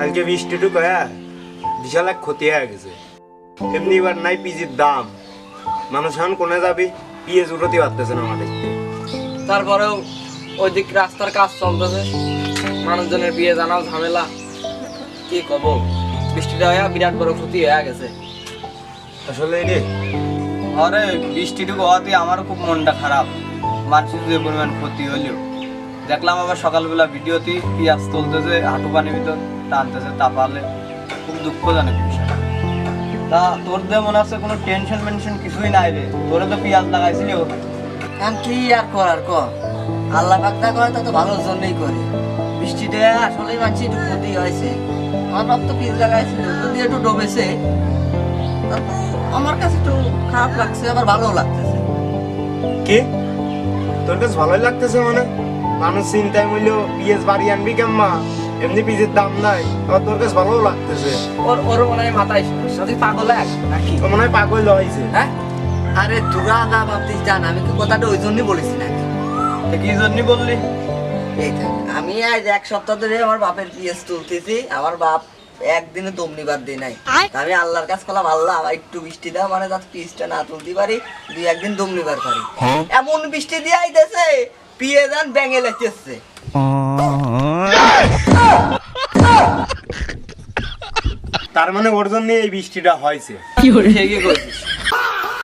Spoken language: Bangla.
কালকে বৃষ্টিটু কয়া বিশাল এক ক্ষতি হয়ে গেছে। এমনি এবার নাই পিজির দাম, মানুষ এখন কোনে যাবি, পিএস উঠতে পারতেছে না আমাদের। তারপরেও ওইদিক রাস্তার কাজ চলতেছে, মানুষজনের বিয়ে জানাও ঝামেলা। কি কব, বৃষ্টিটা হয়ে বিরাট বড় ক্ষতি হয়ে গেছে আসলে রে। আরে বৃষ্টিটুকু হওয়াতে আমারও খুব মনটা খারাপ। মানুষের যে পরিমাণ ক্ষতি হইলেও দেখলাম আবার সকালবেলা ভিডিওতে পেঁয়াজ তুলতেছে, হাঁটু পানির ভিতর টানতেছে, তাপালে খুব দুঃখজনক বিষয়। তা তোর দিয়ে মনে হচ্ছে কোনো টেনশন মেনশন কিছুই নাই রে, তোরে তো পেঁয়াজ লাগাইছিলি। এখন কি আর করার ক, আল্লাহ পাক না করে তা তো ভালোর জন্যই করে। বৃষ্টিতে আসলেই মানছি একটু ক্ষতি হয়েছে। আমার বাপ তো পিস লাগাইছিল, যদি একটু ডুবেছে, তারপর আমার কাছে একটু খারাপ লাগছে, আবার ভালো লাগতেছে। কি তোর কাছে ভালোই লাগতেছে? মানে মানুষ চিন্তায় মূল্য পিএস বাড়ি আনবি কেম্মা, এমনি পিজের দাম নাই, আবার তোর কাছে ভালো লাগতেছে। ওর মনে হয় মাথায় সমস্যা, তুই পাগল এক নাকি? তো মনে হয় পাগল হয়েছে। হ্যাঁ, আরে তোরা না ভাবতিস জান, আমি কি কথাটা ওই জন্যই বলেছি নাকি? কি জন্য বললি? এই দেখ, আমি আজ এক সপ্তাহ ধরে আমার বাপের পিএস তুলতেছি, আমার বাপ একদিনে দম নিবার দিই নাই। আমি আল্লাহর কাছে কলাম, আল্লাহ আবার একটু বৃষ্টি দাও, মানে যাতে পিএসটা না তুলতে পারি, দুই একদিন দম নিবার পারি। এমন বৃষ্টি দিয়ে আইতেছে, পিএস আন ব্যাঙে লেগেছে। তার মানে ওর জন্য এই বৃষ্টিটা হয়েছে। ঠিকই করছিস।